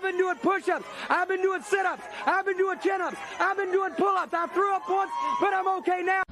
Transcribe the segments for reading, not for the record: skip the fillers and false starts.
been doing push-ups. I've been doing sit-ups. I've been doing chin-ups. I've been doing pull-ups. I threw up once, but I'm okay now.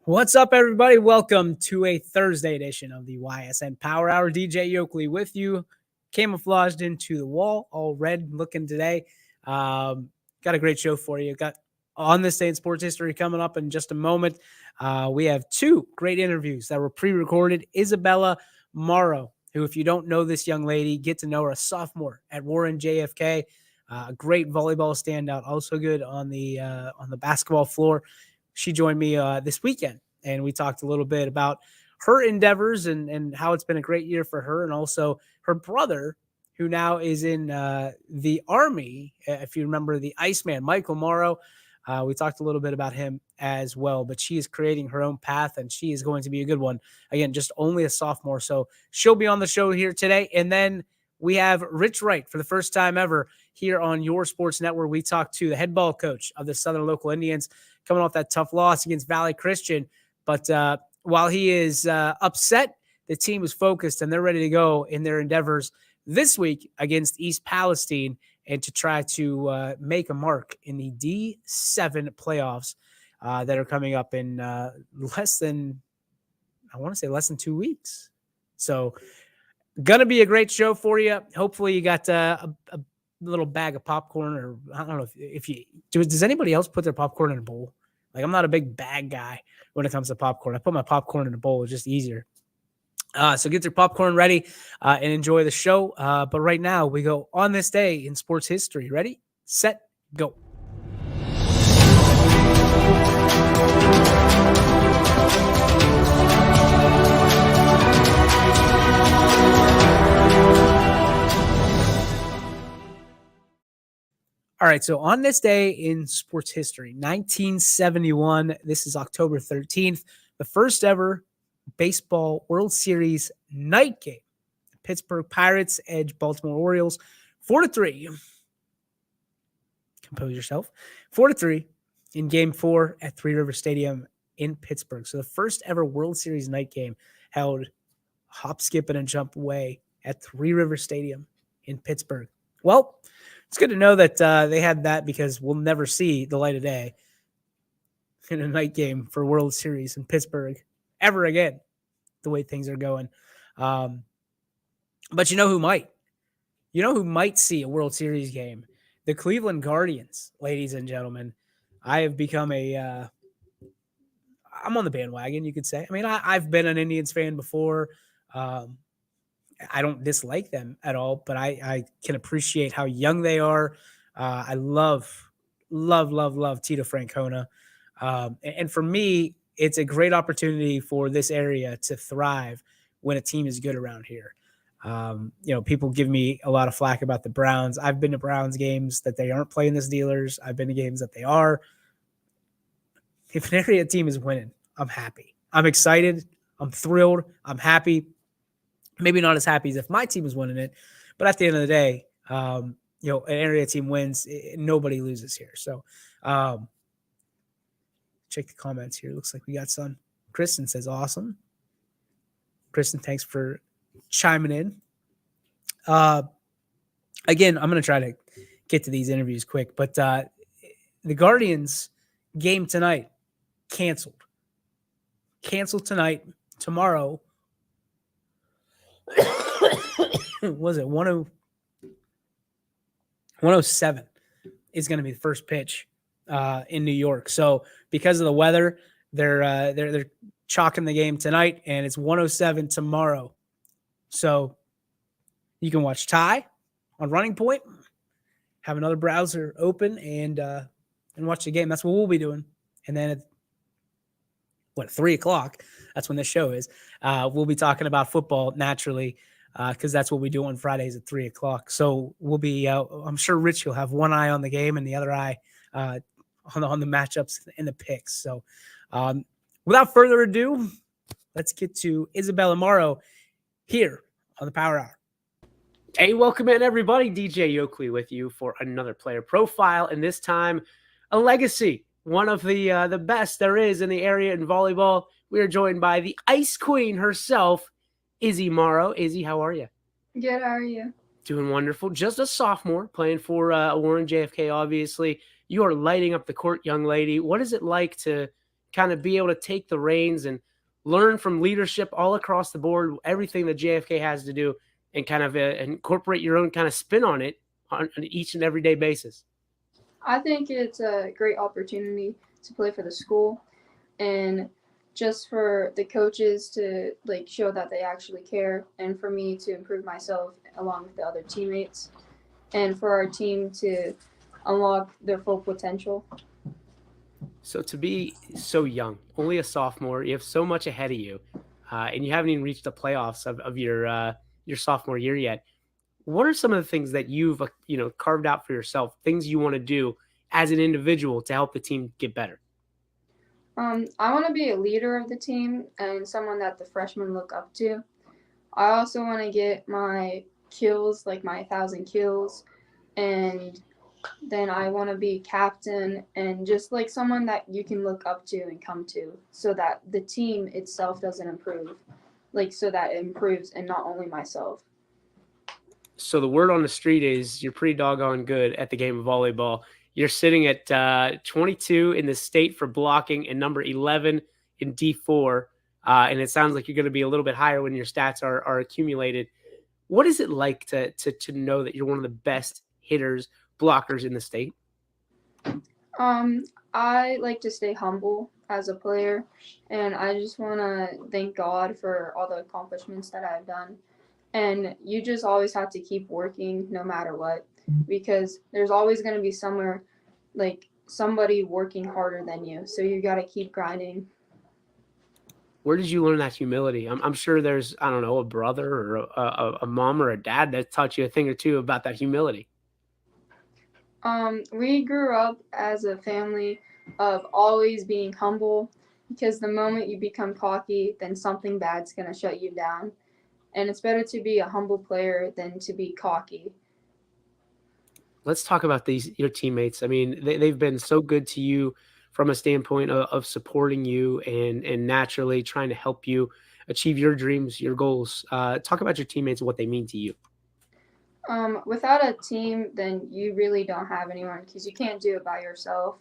What's up, everybody? Welcome to a Thursday edition of the YSN Power Hour. DJ Yoakley with you, camouflaged into the wall, all red looking today. Got a great show for you. Got On This Day in Sports History coming up in just a moment. We have two great interviews that were pre-recorded. Isabella Morrow, who, if you don't know this young lady, get to know her, a sophomore at Warren JFK. A great volleyball standout, also good on the basketball floor. She joined me this weekend, and we talked a little bit about her endeavors and how it's been a great year for her, and also her brother, who now is in the Army. If you remember the Iceman, Michael Morrow, we talked a little bit about him as well, but she is creating her own path, and she is going to be a good one. Again, just only a sophomore, so she'll be on the show here today. And then we have Rich Wright for the first time ever here on your sports network. We talked to the head ball coach of the Southern Local Indians, coming off that tough loss against Valley Christian. But while he is upset, the team is focused and they're ready to go in their endeavors this week against East Palestine and to try to make a mark in the D7 playoffs that are coming up in less than 2 weeks. So going to be a great show for you. Hopefully you got a little bag of popcorn, or I don't know if you does anybody else put their popcorn in a bowl? Like, I'm not a big bag guy when it comes to popcorn. I put my popcorn in a bowl. It's just easier. So get your popcorn ready and enjoy the show. But right now we go on this day in sports history. Ready, set, go. All right, so on this day in sports history, 1971, this is October 13th, the first ever baseball World Series night game. Pittsburgh Pirates edge Baltimore Orioles 4-3. Compose yourself. 4-3 in Game 4 at Three River Stadium in Pittsburgh. So the first ever World Series night game held hop, skip, and a jump away at Three River Stadium in Pittsburgh. Well, it's good to know that they had that, because we'll never see the light of day in a night game for World Series in Pittsburgh ever again, the way things are going. But you know who might? You know who might see a World Series game? The Cleveland Guardians, ladies and gentlemen. I have become I'm on the bandwagon, you could say. I mean, I've been an Indians fan before. I don't dislike them at all, but I can appreciate how young they are. I love Tito Francona. And for me, it's a great opportunity for this area to thrive when a team is good around here. People give me a lot of flack about the Browns. I've been to Browns games that they aren't playing the Steelers. I've been to games that they are. If an area team is winning, I'm happy. I'm excited. I'm thrilled. I'm happy. Maybe not as happy as if my team is winning it, but at the end of the day, an area team wins. Nobody loses here. So check the comments here. Looks like we got some. Kristen says, awesome. Kristen, thanks for chiming in. Again, I'm going to try to get to these interviews quick, but the Guardians game tonight canceled. Canceled tonight. Tomorrow, was it 107 is going to be the first pitch in New York. So because of the weather, they're chalking the game tonight, and it's 107 tomorrow. So you can watch Ty on Running Point, have another browser open, and watch the game. That's what we'll be doing. And then at 3 o'clock, that's when the show is. We'll be talking about football naturally, because that's what we do on Fridays at 3 o'clock. So we'll be, I'm sure Rich will have one eye on the game and the other eye on the matchups and the picks. So without further ado, let's get to Isabella Morrow here on the Power Hour. Hey, welcome in, everybody. DJ Oakley with you for another player profile, and this time a legacy, one of the best there is in the area in volleyball. We are joined by the Ice Queen herself, Izzy Morrow. Izzy, how are you? Good, how are you? Doing wonderful. Just a sophomore playing for Warren JFK, obviously. You are lighting up the court, young lady. What is it like to kind of be able to take the reins and learn from leadership all across the board, everything that JFK has to do, and kind of incorporate your own kind of spin on it on an each and every day basis? I think it's a great opportunity to play for the school, and just for the coaches to show that they actually care, and for me to improve myself along with the other teammates, and for our team to unlock their full potential. So to be so young, only a sophomore, you have so much ahead of you, and you haven't even reached the playoffs of your sophomore year yet. What are some of the things that you've carved out for yourself, things you want to do as an individual to help the team get better? I want to be a leader of the team and someone that the freshmen look up to. I also want to get my kills, like my 1,000 kills, and then I want to be captain and just someone that you can look up to and come to, so that the team itself doesn't improve, so that it improves and not only myself. So the word on the street is you're pretty doggone good at the game of volleyball. You're sitting at 22 in the state for blocking and number 11 in D4. And it sounds like you're going to be a little bit higher when your stats are accumulated. What is it like to know that you're one of the best hitters, blockers in the state? I like to stay humble as a player, and I just want to thank God for all the accomplishments that I've done. And you just always have to keep working no matter what, because there's always going to be somebody working harder than you. So you got to keep grinding. Where did you learn that humility? I'm sure there's, I don't know, a brother or a mom or a dad that taught you a thing or two about that humility. We grew up as a family of always being humble, because the moment you become cocky, then something bad's going to shut you down. And it's better to be a humble player than to be cocky. Let's talk about your teammates. I mean, they've been so good to you from a standpoint of supporting you and naturally trying to help you achieve your dreams, your goals. Talk about your teammates and what they mean to you. Without a team, then you really don't have anyone, because you can't do it by yourself.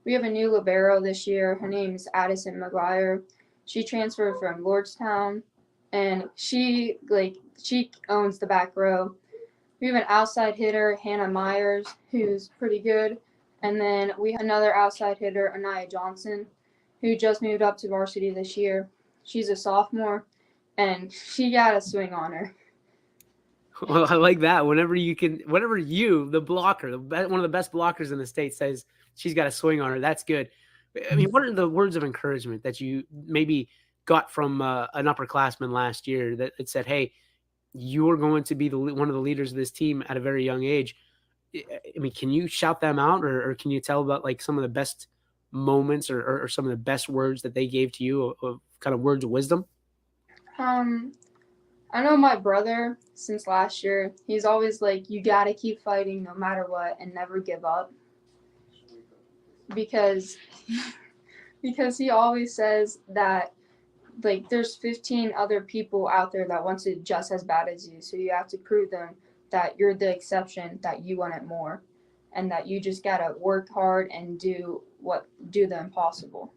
We have a new libero this year. Her name is Addison McGuire. She transferred from Lordstown, and she owns the back row. We have an outside hitter, Hannah Myers, who's pretty good. And then we have another outside hitter, Anaya Johnson, who just moved up to varsity this year. She's a sophomore, and she got a swing on her. Well, I like that. Whenever you, the blocker, one of the best blockers in the state, says she's got a swing on her, that's good. I mean, what are the words of encouragement that you maybe got from an upperclassman last year that said, hey, you are going to be one of the leaders of this team at a very young age? I mean, can you shout them out, or can you tell about some of the best moments or some of the best words that they gave to you of kind of words of wisdom? I know my brother since last year, he's always you got to keep fighting no matter what and never give up. Because he always says that there's 15 other people out there that want it just as bad as you. So you have to prove them that you're the exception, that you want it more, and that you just got to work hard and do the impossible.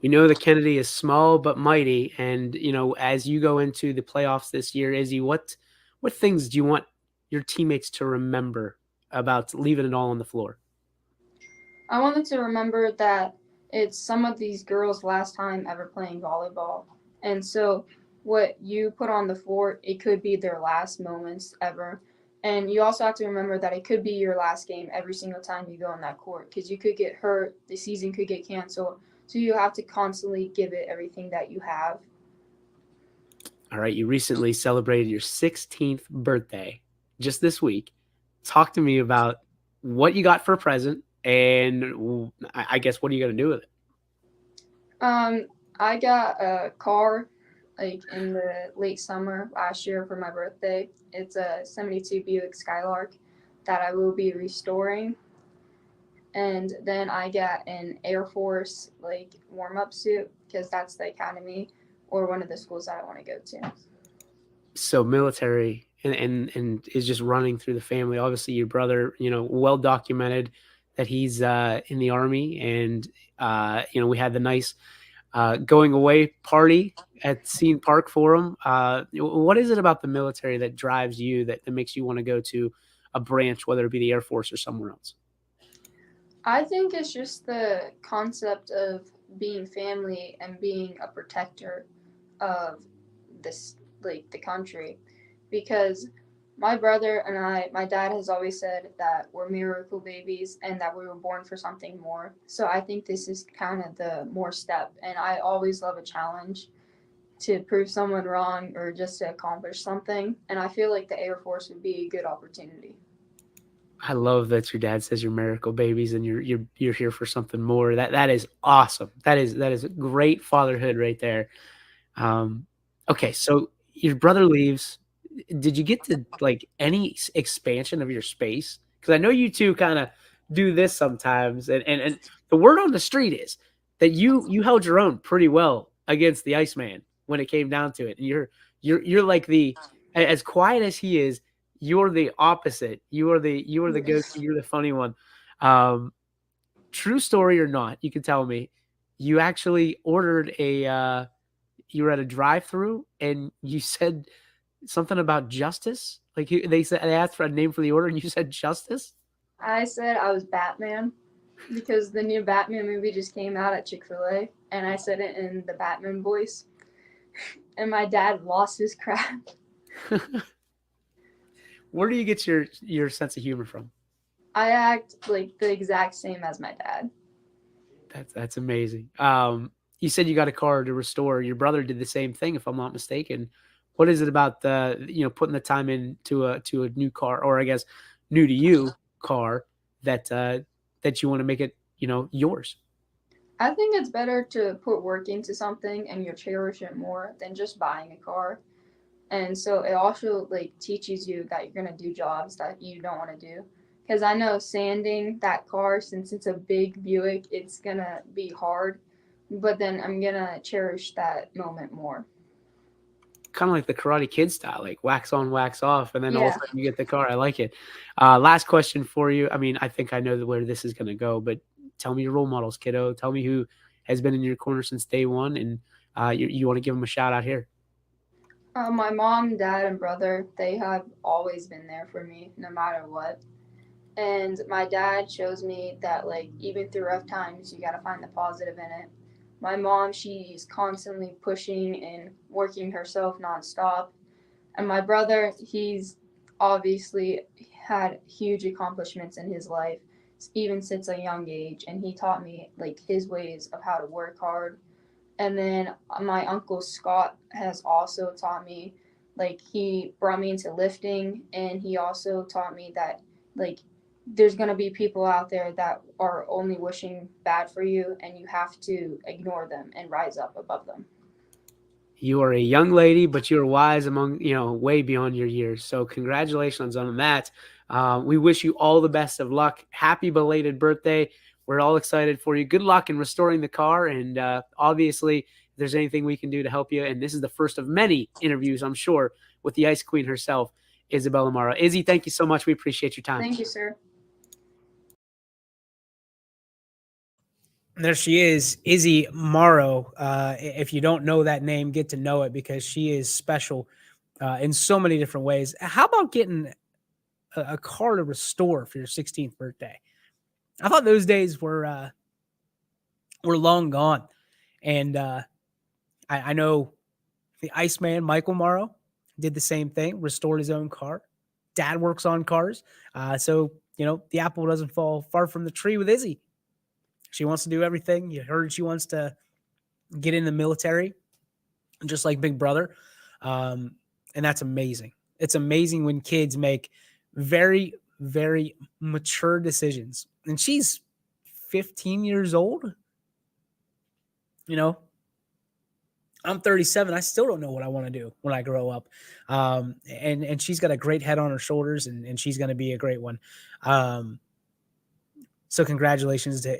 We know that Kennedy is small but mighty, and as you go into the playoffs this year, Izzy, what things do you want your teammates to remember about leaving it all on the floor? I wanted to remember that it's some of these girls' last time ever playing volleyball. And so what you put on the floor, it could be their last moments ever. And you also have to remember that it could be your last game every single time you go on that court because you could get hurt, the season could get canceled. So you have to constantly give it everything that you have. All right, you recently celebrated your 16th birthday just this week. Talk to me about what you got for a present, and I guess what are you going to do with it? I got a car like in the late summer last year for my birthday. It's a 72 Buick Skylark that I will be restoring. And then I got an Air Force like warm-up suit because that's the academy or one of the schools that I want to go to. So military and is just running through the family. Obviously, your brother, well documented that he's in the Army, and we had the nice going away party at Scene Park for him. What is it about the military that drives you, that makes you want to go to a branch, whether it be the Air Force or somewhere else? I think it's just the concept of being family and being a protector of this, like the country, because my brother and my dad has always said that we're miracle babies and that we were born for something more. So I think this is kind of the more step, and I always love a challenge to prove someone wrong or just to accomplish something, and I feel like the Air Force would be a good opportunity. I love that your dad says you're miracle babies and you're here for something more. That is awesome. That is great fatherhood right there. Okay, so your brother leaves. Did you get to like any expansion of your space? Because I know you two kind of do this sometimes, and the word on the street is that you held your own pretty well against the Iceman when it came down to it. And you're like as quiet as he is. You're the opposite. You are the ghost. You're the funny one. True story or not, you can tell me. You actually ordered you were at a drive-through and you said something about justice. Like they asked for a name for the order and you said justice. I said I was Batman because the new Batman movie just came out at Chick-fil-A, and I said it in the Batman voice, and my dad lost his crap. Where do you get your sense of humor from? I act like the exact same as my dad. That's amazing. You said you got a car to restore. Your brother did the same thing, if I'm not mistaken. What is it about putting the time into a new car, or I guess new to you car, that you want to make it yours? I think it's better to put work into something and you cherish it more than just buying a car. And so it also like teaches you that you're gonna do jobs that you don't want to do. Because I know sanding that car, since it's a big Buick, it's gonna be hard. But then I'm gonna cherish that moment more. Kind of like the Karate Kid style, like wax on, wax off, and then all of a sudden you get the car. I like it. Last question for you. I mean, I think I know where this is gonna go, but tell me your role models, kiddo. Tell me who has been in your corner since day one, and you want to give them a shout out here. My mom, dad, and brother, they have always been there for me no matter what. And my dad shows me that, like, even through rough times, you got to find the positive in it. My mom, she's constantly pushing and working herself nonstop. And my brother, he's obviously had huge accomplishments in his life, even since a young age. And he taught me, like, his ways of how to work hard. And then my uncle Scott has also taught me, like, he brought me into lifting, and he also taught me that, like, there's going to be people out there that are only wishing bad for you, and you have to ignore them and rise up above them. You are a young lady, but you're wise among, way beyond your years. So congratulations on that. We wish you all the best of luck. Happy belated birthday. We're all excited for you. Good luck in restoring the car. And obviously, if there's anything we can do to help you, and this is the first of many interviews, I'm sure, with the Ice Queen herself, Isabella Morrow. Izzy, thank you so much. We appreciate your time. Thank you, sir. There she is, Izzy Morrow. If you don't know that name, get to know it, because she is special in so many different ways. How about getting a car to restore for your 16th birthday? I thought those days were long gone. And I know the Iceman, Michael Morrow, did the same thing, restored his own car. Dad works on cars. So, the apple doesn't fall far from the tree with Izzy. She wants to do everything. You heard she wants to get in the military, just like Big Brother. And that's amazing. It's amazing when kids make very, very mature decisions. And she's 15 years old. I'm 37. I still don't know what I want to do when I grow up. And she's got a great head on her shoulders, and she's going to be a great one. So congratulations to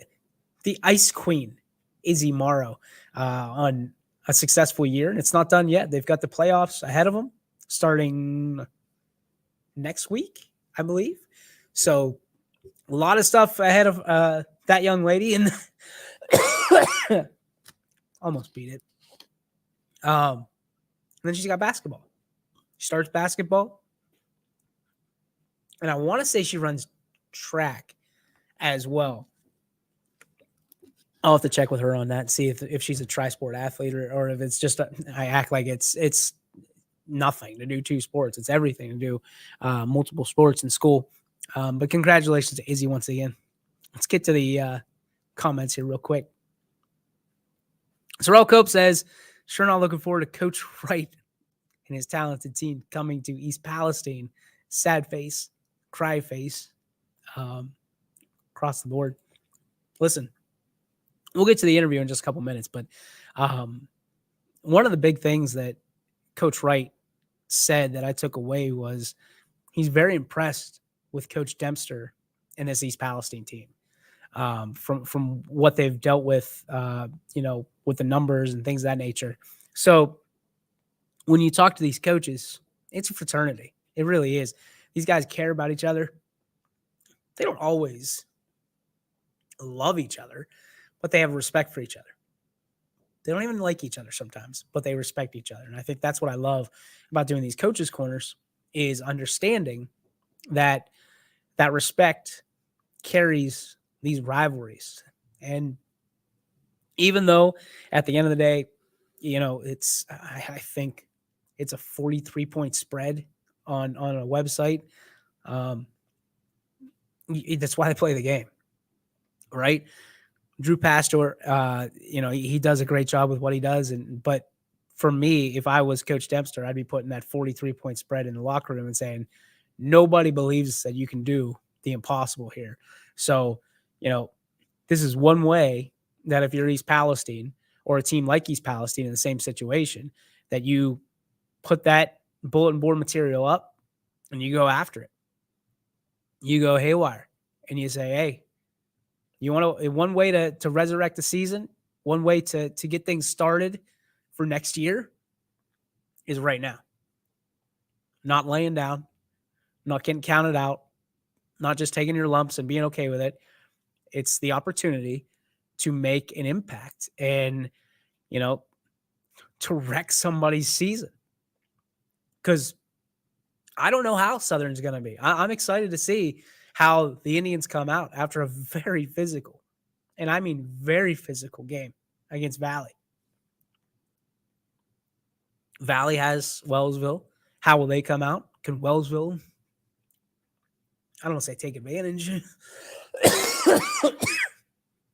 the Ice Queen, Izzy Morrow, on a successful year. And it's not done yet. They've got the playoffs ahead of them starting next week, I believe. So a lot of stuff ahead of that young lady. And almost beat it. And then she's got basketball. She starts basketball. And I want to say she runs track as well. I'll have to check with her on that, see if she's a tri-sport athlete or if it's just I act like it's nothing to do two sports. It's everything to do multiple sports in school. But congratulations to Izzy once again. Let's get to the comments here real quick. Sorrel Cope says, sure not looking forward to Coach Wright and his talented team coming to East Palestine. Sad face, cry face, across the board. Listen, we'll get to the interview in just a couple minutes, but one of the big things that Coach Wright said that I took away was he's very impressed with Coach Dempster and this East Palestine team. From what they've dealt with, with the numbers and things of that nature. So when you talk to these coaches, it's a fraternity. It really is. These guys care about each other. They don't always love each other, but they have respect for each other. They don't even like each other sometimes, but they respect each other. And I think that's what I love about doing these coaches' corners is understanding that respect carries these rivalries. And even though at the end of the day, I think it's a 43-point spread on a website. That's why they play the game, right? Drew Pastor, he does a great job with what he does. But for me, if I was Coach Dempster, I'd be putting that 43-point spread in the locker room and saying, nobody believes that you can do the impossible here. So, this is one way that if you're East Palestine or a team like East Palestine in the same situation, that you put that bulletin board material up and you go after it. You go haywire and you say, hey, you want to, one way to resurrect the season, one way to get things started for next year is right now. Not laying down, not getting counted out, not just taking your lumps and being okay with it. It's the opportunity to make an impact and, to wreck somebody's season. Because I don't know how Southern's going to be. I'm excited to see how the Indians come out after a very physical, and I mean very physical game against Valley. Valley has Wellsville. How will they come out? Can Wellsville, I don't want to say take advantage,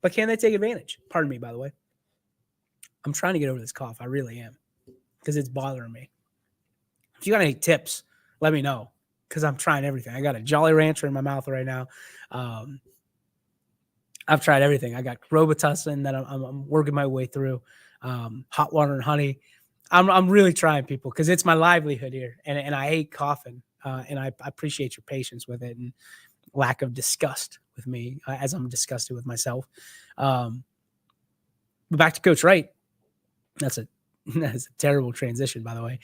but can they take advantage? Pardon me, by the way. I'm trying to get over this cough. I really am, because it's bothering me. If you got any tips, let me know, because I'm trying everything. I got a Jolly Rancher in my mouth right now. I've tried everything. I got Robitussin that I'm working my way through. Hot water and honey. I'm really trying, people, because it's my livelihood here, and I hate coughing. And I appreciate your patience with it and lack of disgust with me as I'm disgusted with myself. But back to Coach Wright. That's a terrible transition, by the way.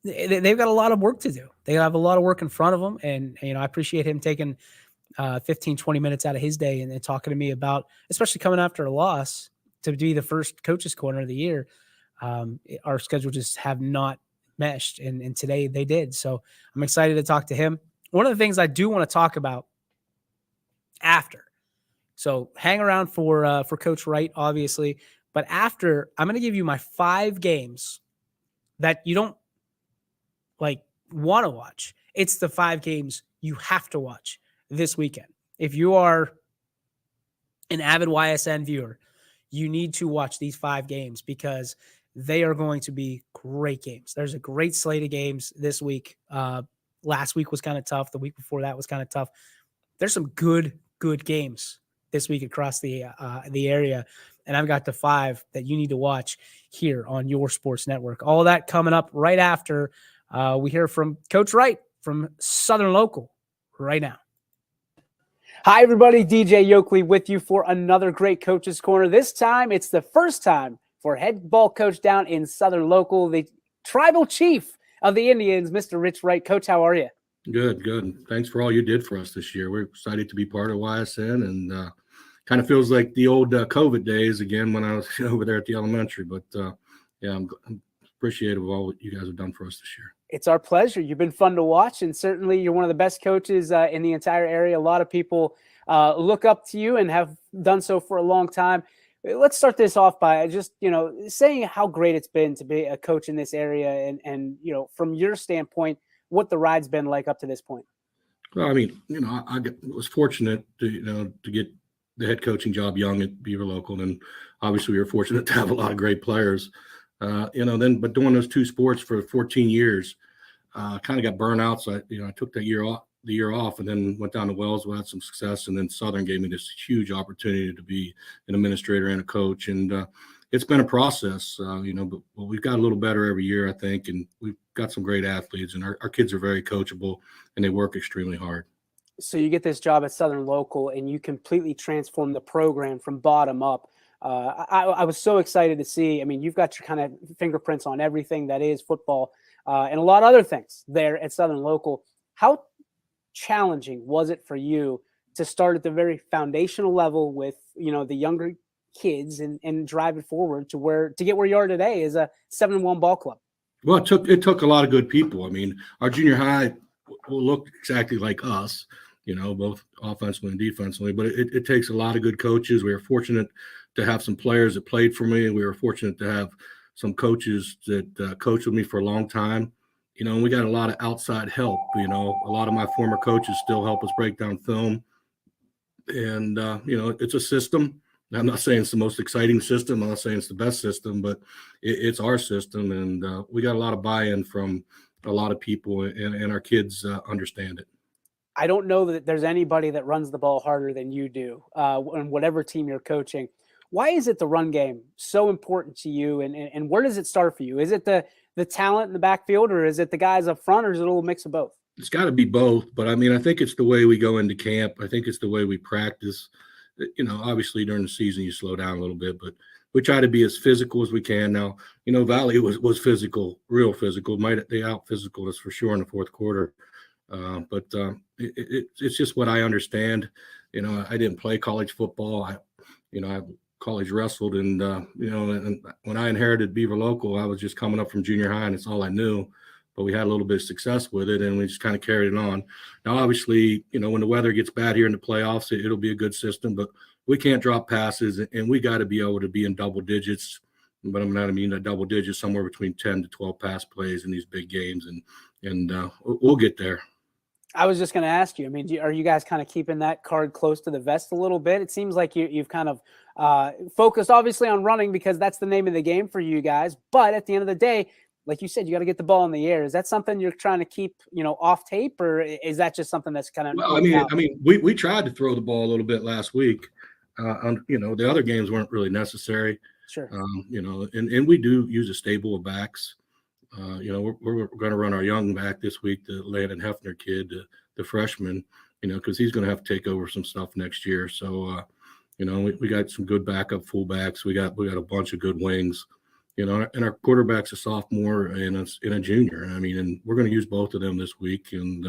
They've got a lot of work to do. They have a lot of work in front of them. And, I appreciate him taking 15, 20 minutes out of his day and talking to me about, especially coming after a loss, to be the first coaches corner of the year. Our schedule just have not meshed, and today they did. So I'm excited to talk to him. One of the things I do want to talk about after. So hang around for Coach Wright, obviously. But after, I'm going to give you my 5 games that you don't want to watch. It's the 5 games you have to watch this weekend. If you are an avid YSN viewer, you need to watch these 5 games because they are going to be great games. There's a great slate of games this week. Last week was kind of tough. The week before that was kind of tough. There's some good games this week across the area. And I've got the 5 that you need to watch here on your sports network. All that coming up right after we hear from Coach Wright from Southern Local right now. Hi, everybody. DJ Yoakley with you for another great Coach's Corner. This time, it's the first time for head ball coach down in Southern Local, the tribal chief of the Indians, Mr. Rich Wright. Coach, how are you? Good. Thanks for all you did for us this year. We're excited to be part of YSN, and kind of feels like the old COVID days again when I was over there at the elementary. But yeah, I'm appreciative of all what you guys have done for us this year. It's our pleasure. You've been fun to watch, and certainly you're one of the best coaches in the entire area. A lot of people look up to you and have done so for a long time. Let's start this off by just, saying how great it's been to be a coach in this area and from your standpoint, what the ride's been like up to this point. Well, I mean, I was fortunate to get the head coaching job young at Beaver Local, and obviously we were fortunate to have a lot of great players. But doing those 2 sports for 14 years, kind of got burnt out. So I took the year off, and then went down to Wellsville, had some success, and then Southern gave me this huge opportunity to be an administrator and a coach. And it's been a process, but we've got a little better every year, I think, and we've got some great athletes, and our kids are very coachable, and they work extremely hard. So you get this job at Southern Local, and you completely transform the program from bottom up. I was so excited to see. I mean, you've got your kind of fingerprints on everything that is football and a lot of other things there at Southern Local. How challenging was it for you to start at the very foundational level with, the younger kids and drive it forward to get where you are today as a 7-1 ball club? Well, it took a lot of good people. I mean, our junior high will look exactly like us, both offensively and defensively, but it takes a lot of good coaches. We were fortunate to have some players that played for me. We were fortunate to have some coaches that coached with me for a long time. And we got a lot of outside help. A lot of my former coaches still help us break down film. And, it's a system. I'm not saying it's the most exciting system. I'm not saying it's the best system, but it's our system. And we got a lot of buy-in from a lot of people, and our kids understand it. I don't know that there's anybody that runs the ball harder than you do on whatever team you're coaching. Why is it the run game so important to you, and where does it start for you? Is it the talent in the backfield, or is it the guys up front, or is it a little mix of both? It's got to be both, but I mean, I think it's the way we go into camp. I think it's the way we practice. Obviously during the season you slow down a little bit, but we try to be as physical as we can. Now, Valley was physical, real physical. They out-physical us for sure in the fourth quarter. But it's just what I understand. I didn't play college football. I college wrestled, and and when I inherited Beaver Local, I was just coming up from junior high, and it's all I knew. But we had a little bit of success with it, and we just kind of carried it on. Now, obviously, when the weather gets bad here in the playoffs, it'll be a good system, but we can't drop passes, and we got to be able to be in double digits. But a double digits, somewhere between 10 to 12 pass plays in these big games, and we'll get there. I was just going to ask you, I mean, are you guys kind of keeping that card close to the vest a little bit? It seems like you've kind of focused obviously on running because that's the name of the game for you guys. But at the end of the day, like you said, you got to get the ball in the air. Is that something you're trying to keep, off tape, or is that just something that's kind of? Well, I mean, we tried to throw the ball a little bit last week. The other games weren't really necessary. Sure. And we do use a stable of backs. We're going to run our young back this week, the Landon Hefner kid, the freshman, because he's going to have to take over some stuff next year. So, we got some good backup fullbacks. We got a bunch of good wings, and our quarterback's a sophomore and a junior. I mean, and we're going to use both of them this week. And,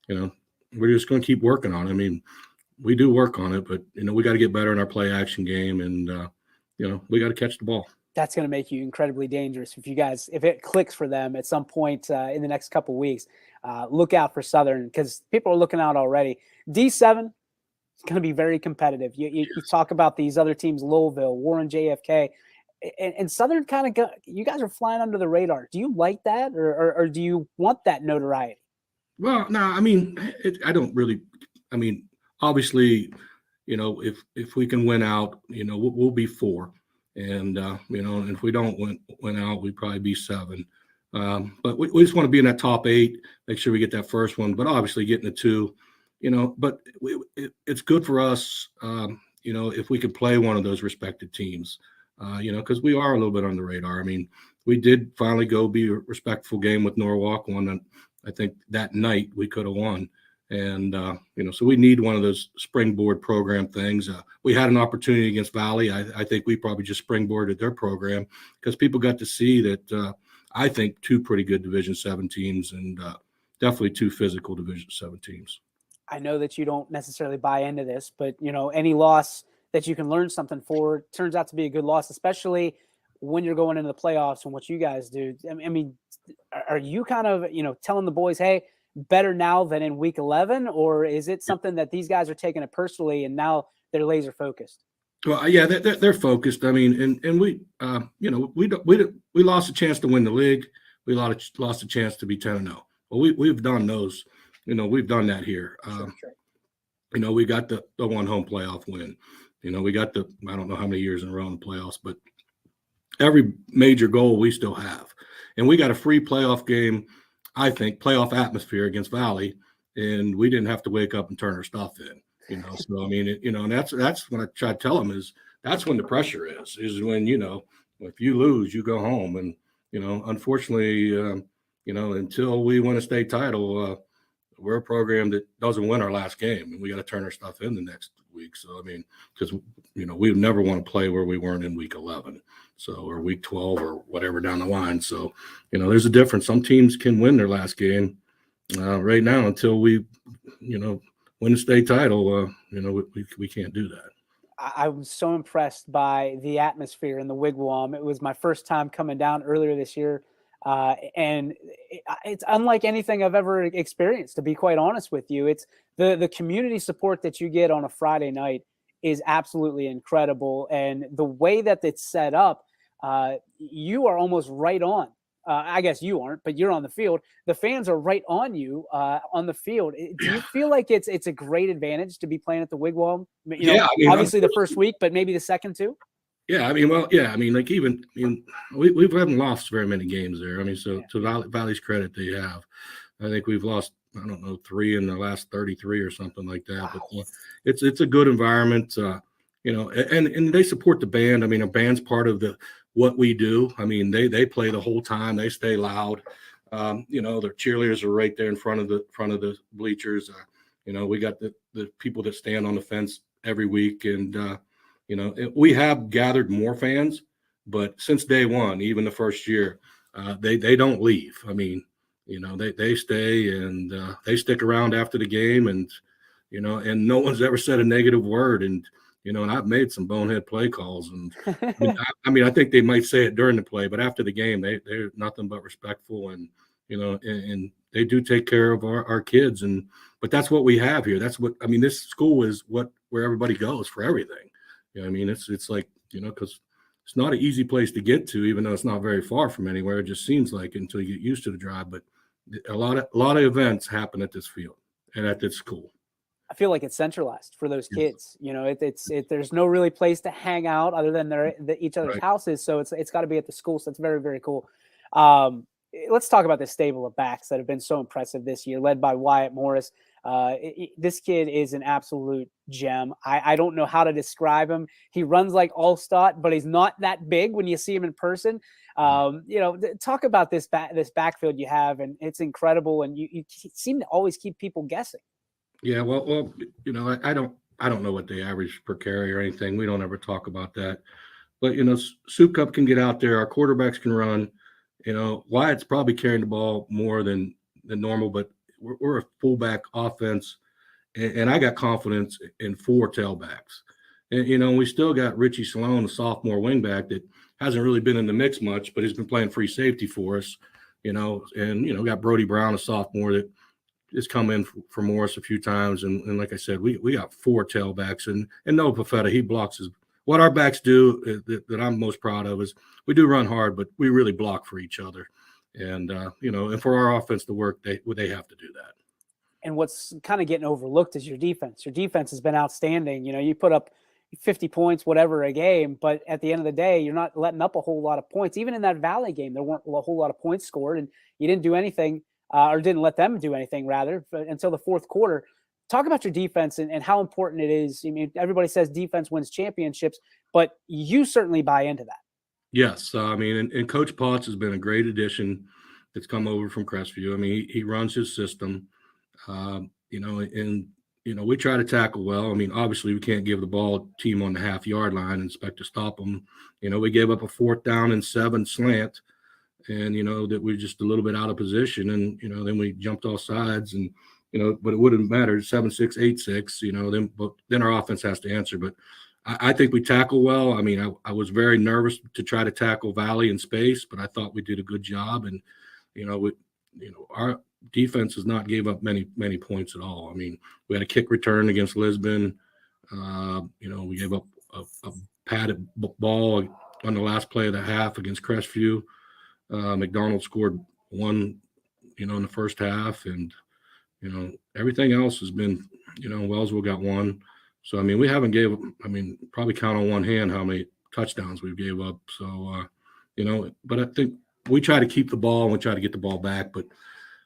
we're just going to keep working on it. I mean, we do work on it, but, we got to get better in our play action game, and, we got to catch the ball. That's going to make you incredibly dangerous if it clicks for them at some point in the next couple of weeks. Look out for Southern, because people are looking out already. D7, going to be very competitive. You talk about these other teams, Louisville, Warren, JFK, and Southern kind of you guys are flying under the radar. Do you like that, or do you want that notoriety? Well, no, I mean, I don't really. I mean, obviously, you know, if we can win out, you know, we'll be 4, and you know, and if we don't win out, we'd probably be 7. But we just want to be in that top 8. Make sure we get that first one. But obviously, getting the 2, you know. But it's good for us, you know, if we could play one of those respected teams, you know, because we are a little bit on the radar. I mean, we did finally go be a respectful game with Norwalk, one that I think that night we could have won. And, you know, so we need one of those springboard program things. We had an opportunity against Valley. I think we probably just springboarded their program because people got to see that, I think, 2 pretty good Division 7 teams and definitely 2 physical Division 7 teams. I know that you don't necessarily buy into this, but, you know, any loss that you can learn something for turns out to be a good loss, especially when you're going into the playoffs and what you guys do. I mean, are you kind of, you know, telling the boys, hey, better now than in week 11, or is it something that these guys are taking it personally and now they're laser focused? Well, yeah, they're focused. I mean, and we, you know, we lost a chance to win the league. We lost a chance to be 10-0. Well, we've done those. You know, we've done that here. Sure. You know, we got the 1 home playoff win. You know, we got I don't know how many years in a row in the playoffs, but every major goal we still have. And we got a free playoff game, I think, playoff atmosphere against Valley, and we didn't have to wake up and turn our stuff in. You know, so I mean, you know, and that's when I try to tell them is that's when the pressure is when, you know, if you lose, you go home. And, you know, unfortunately, you know, until we win a state title, we're a program that doesn't win our last game, and we got to turn our stuff in the next week. So, I mean, because, you know, we would never want to play where we weren't in week 11, so, or week 12 or whatever down the line. So, you know, there's a difference. Some teams can win their last game right now until we, you know, win the state title. You know, we can't do that. I was so impressed by the atmosphere in the Wigwam. It was my first time coming down earlier this year. And it's unlike anything I've ever experienced, to be quite honest with you. It's the community support that you get on a Friday night is absolutely incredible. And the way that it's set up, you are almost right on. I guess you aren't, but you're on the field. The fans are right on you on the field. Do you feel like it's a great advantage to be playing at the Wigwam? You know, yeah, I mean, obviously the first week, but maybe the second too. Yeah, I mean, well, yeah, I mean, like even we haven't lost very many games there. I mean, so to Valley's credit, they have. I think we've lost, I don't know, 3 in the last 33 or something like that. Wow. But it's a good environment, you know, and they support the band. I mean, a band's part of what we do. I mean, they play the whole time. They stay loud. You know, their cheerleaders are right there in front of the bleachers. You know, we got the people that stand on the fence every week, and you know, we have gathered more fans, but since day one, even the first year, they don't leave. I mean, you know, they stay and they stick around after the game, and you know, and no one's ever said a negative word. And you know, and I've made some bonehead play calls, and I mean, I think they might say it during the play, but after the game, they're nothing but respectful, and you know, and they do take care of our kids, but that's what we have here. That's what I mean. This school is where everybody goes for everything. You know, I mean, it's like, you know, because it's not an easy place to get to, even though it's not very far from anywhere. It just seems like until you get used to the drive. But a lot of events happen at this field and at this school. I feel like it's centralized for those kids. You know, there's no really place to hang out other than each other's houses. So it's got to be at the school. So it's very, very cool. Let's talk about this stable of backs that have been so impressive this year, led by Wyatt Morris. This kid is an absolute gem. I don't know how to describe him. He runs like Allstott, but he's not that big when you see him in person. You know, talk about this backfield you have, and it's incredible. And you seem to always keep people guessing. Yeah, well, you know, I don't know what they average per carry or anything. We don't ever talk about that. But you know, Soup Cup can get out there. Our quarterbacks can run. You know, Wyatt's probably carrying the ball more than normal, but we're a fullback offense, and I got confidence in 4 tailbacks. And, you know, we still got Richie Sloan, a sophomore wingback that hasn't really been in the mix much, but he's been playing free safety for us, you know, and, you know, got Brody Brown, a sophomore that has come in for Morris a few times, and like I said, we got 4 tailbacks, and Noah Pafetta, he blocks his. What our backs do that I'm most proud of is we do run hard, but we really block for each other, and and for our offense to work, they have to do that. And what's kind of getting overlooked is your defense. Your defense has been outstanding. You put up 50 points, whatever, a game, but at the end of the day, you're not letting up a whole lot of points. Even in that Valley game, there weren't a whole lot of points scored, and you didn't do anything. Or didn't let them do anything, rather, until the fourth quarter. Talk about your defense and how important it is. I mean, everybody says defense wins championships, but you certainly buy into that. Yes. I mean, and Coach Potts has been a great addition that's come over from Crestview. I mean, he runs his system, we try to tackle well. I mean, obviously, we can't give the ball team on the half-yard line and expect to stop them. We gave up a 4th down and 7 slant, and that we're just a little bit out of position, and then we jumped off sides, and but it wouldn't matter 7-6 8-6, then our offense has to answer. But I think we tackle well. I mean, I was very nervous to try to tackle Valley in space, but I thought we did a good job, and our defense has not gave up many points at all. I mean, we had a kick return against Lisbon. We gave up a padded ball on the last play of the half against Crestview. McDonald scored 1, in the first half, and everything else has been, Wellsville got 1. So I mean, we haven't probably count on one hand how many touchdowns we gave up. So but I think we try to keep the ball and we try to get the ball back. But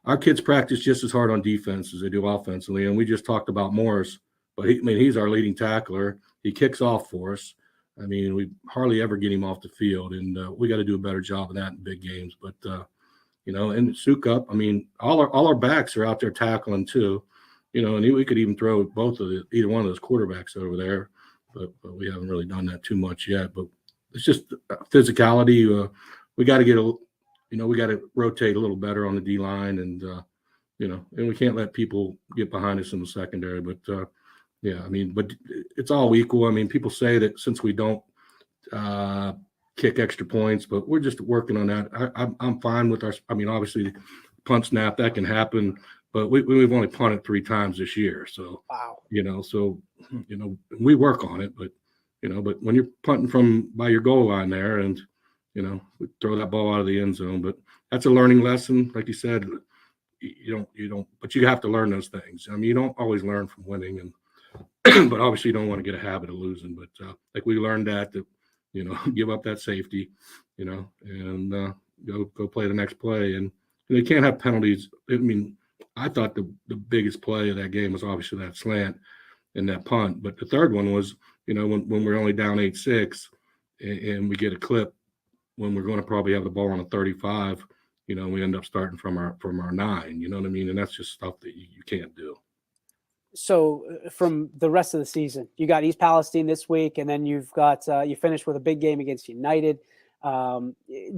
our kids practice just as hard on defense as they do offensively. And we just talked about Morris, but he's our leading tackler. He kicks off for us. I mean, we hardly ever get him off the field, and we got to do a better job of that in big games. But and Sukup, I mean, all our backs are out there tackling too, and we could even throw either one of those quarterbacks over there, but we haven't really done that too much yet. But it's just physicality. We got to get we got to rotate a little better on the D line, and and we can't let people get behind us in the secondary. But yeah, I mean, but it's all equal. I mean, people say that since we don't kick extra points, but we're just working on that. I'm fine with I mean, obviously, punt snap, that can happen, but we've only punted 3 times this year. So, wow. We work on it, but, but when you're punting by your goal line there and, we throw that ball out of the end zone, but that's a learning lesson. Like you said, you don't, but you have to learn those things. I mean, you don't always learn from winning, and but obviously you don't want to get a habit of losing. But like we learned that give up that safety, and go play the next play. And you can't have penalties. I mean, I thought the biggest play of that game was obviously that slant and that punt. But the third one was, when we're only down 8-6 and we get a clip when we're going to probably have the ball on a 35, we end up starting from our 9, you know what I mean? And that's just stuff that you can't do. So from the rest of the season, you got East Palestine this week, and then you've got you finished with a big game against United. Do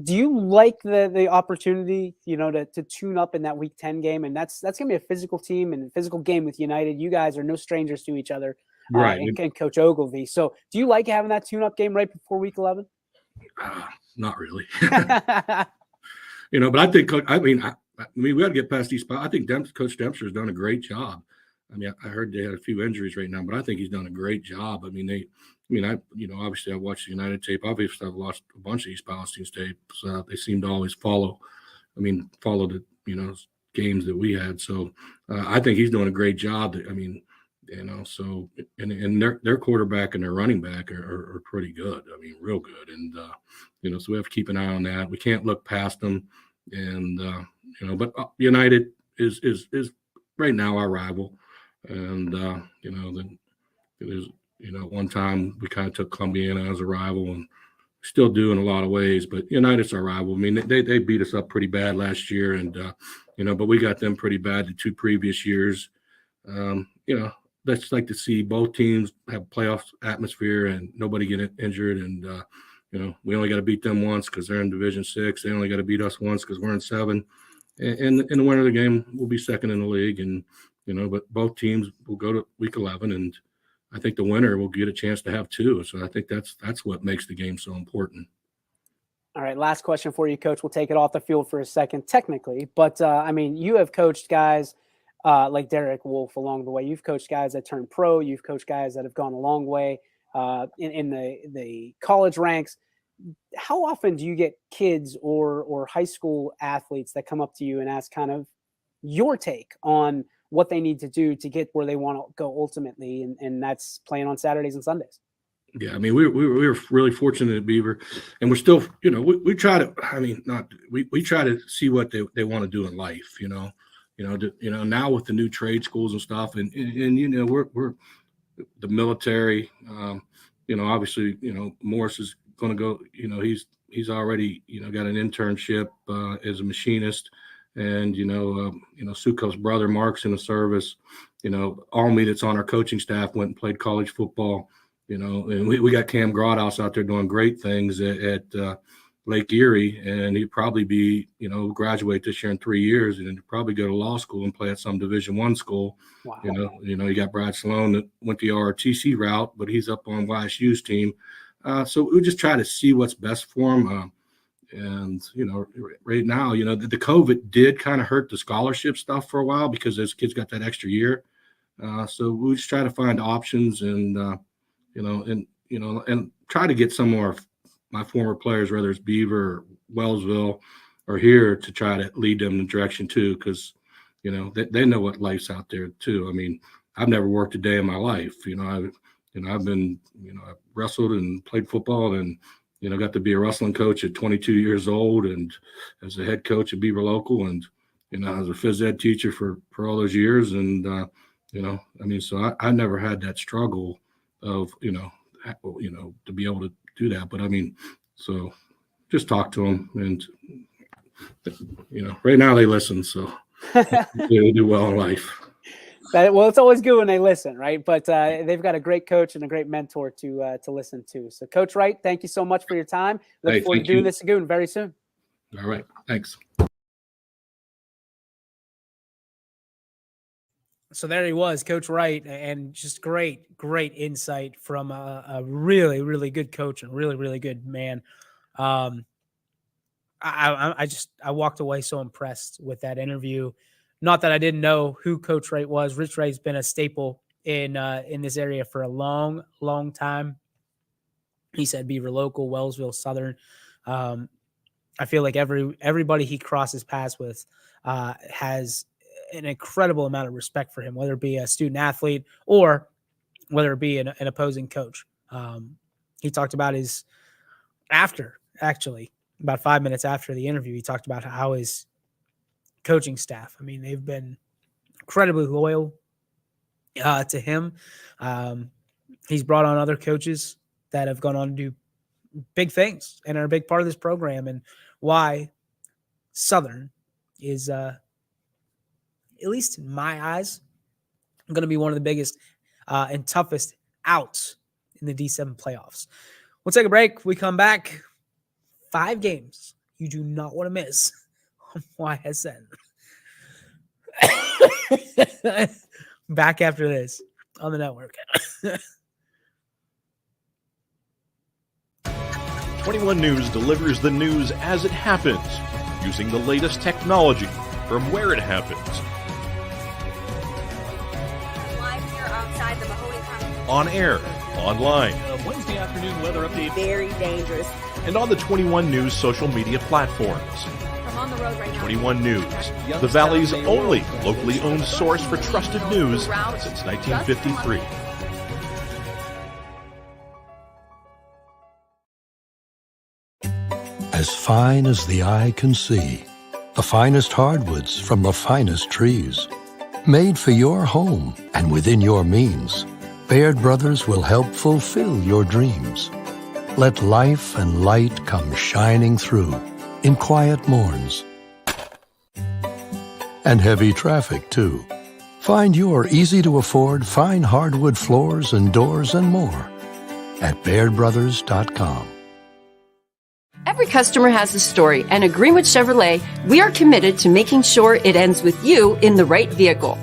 you like the opportunity, to tune up in that Week 10 game? And that's going to be a physical team and a physical game with United. You guys are no strangers to each other, right? And Coach Ogilvy. So do you like having that tune-up game right before Week 11? Not really. But I think we got to get past East. I think Coach Dempster has done a great job. I mean, I heard they had a few injuries right now, but I think he's done a great job. I mean, obviously I watched the United tape. Obviously I've watched a bunch of East Palestine tapes. They seem to always follow the, games that we had. So I think he's doing a great job. I mean, so, and their quarterback and their running back are pretty good. I mean, real good. And, so we have to keep an eye on that. We can't look past them. And, but United is right now our rival. And, then there's, one time we kind of took Columbiana as a rival and still do in a lot of ways, but United's our rival. I mean, they beat us up pretty bad last year, and, but we got them pretty bad the 2 previous years. That's like to see both teams have playoff atmosphere and nobody get injured. And, we only got to beat them once because they're in Division 6. They only got to beat us once because we're in 7. And the winner of the game will be second in the league. And, but both teams will go to Week 11, and I think the winner will get a chance to have 2. So I think that's what makes the game so important. All right, last question for you, Coach. We'll take it off the field for a second, technically. But, I mean, you have coached guys like Derek Wolfe along the way. You've coached guys that turned pro. You've coached guys that have gone a long way in the college ranks. How often do you get kids or high school athletes that come up to you and ask kind of your take on what they need to do to get where they want to go ultimately? And that's playing on Saturdays and Sundays. Yeah, I mean, we were really fortunate at Beaver, and we're still, we try to. I mean, we try to see what they want to do in life. Now with the new trade schools and stuff, and we're the military. Obviously, Morris is going to go. He's already got an internship as a machinist, and Sukop's brother Mark's in the service. Almy that's on our coaching staff went and played college football. And we got Cam Grodhouse out there doing great things at Lake Erie, and he'd probably be, graduate this year in 3 years, and he'd probably go to law school and play at some Division I school. Wow. You got Brad Sloan that went the ROTC route, but he's up on YSU's team. So we just try to see what's best for him. And right now, the COVID did kind of hurt the scholarship stuff for a while because those kids got that extra year. So we just try to find options and try to get some more of my former players, whether it's Beaver or Wellsville or here, to try to lead them in the direction too, because they know what life's out there too. I mean, I've never worked a day in my life. I've been I've wrestled and played football and got to be a wrestling coach at 22 years old and as a head coach at Beaver Local and as a phys ed teacher for all those years and so I never had that struggle of to be able to do that. But I mean, so just talk to them, and right now they listen, so they do well in life. Well, it's always good when they listen, right? But they've got a great coach and a great mentor to listen to. So, Coach Wright, thank you so much for your time. Look forward to doing this again very soon. All right, thanks. So there he was, Coach Wright, and just great insight from a really, really good coach and really, really good man. I walked away so impressed with that interview. Not that I didn't know who Coach Wright was. Rich Wright's been a staple in this area for a long, long time. He said Beaver Local, Wellsville, Southern. I feel like everybody he crosses paths with has an incredible amount of respect for him, whether it be a student athlete or whether it be an opposing coach. He talked about about 5 minutes after the interview, he talked about how his coaching staff, I mean, they've been incredibly loyal to him. He's brought on other coaches that have gone on to do big things and are a big part of this program, and why Southern is, at least in my eyes, going to be one of the biggest and toughest outs in the D7 playoffs. We'll take a break. We come back. 5 games you do not want to miss on YSN. Back after this on the network. 21 News delivers the news as it happens, using the latest technology from where it happens. On air, online, Wednesday afternoon weather update. Very dangerous. and on the 21 News social media platforms. I'm on the road right now. 21 News, the Valley's only locally owned source for trusted news since 1953. As fine as the eye can see, the finest hardwoods from the finest trees. Made for your home and within your means, Baird Brothers will help fulfill your dreams. Let life and light come shining through in quiet morns. And heavy traffic, too. Find your easy-to-afford fine hardwood floors and doors and more at BairdBrothers.com. Every customer has a story, and at Greenwood Chevrolet, we are committed to making sure it ends with you in the right vehicle.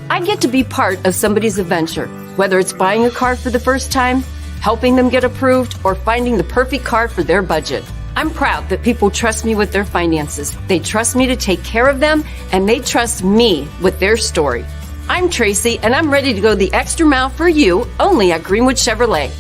I get to be part of somebody's adventure, whether it's buying a car for the first time, helping them get approved, or finding the perfect car for their budget. I'm proud that people trust me with their finances. They trust me to take care of them, and they trust me with their story. I'm Tracy, and I'm ready to go the extra mile for you, only at Greenwood Chevrolet.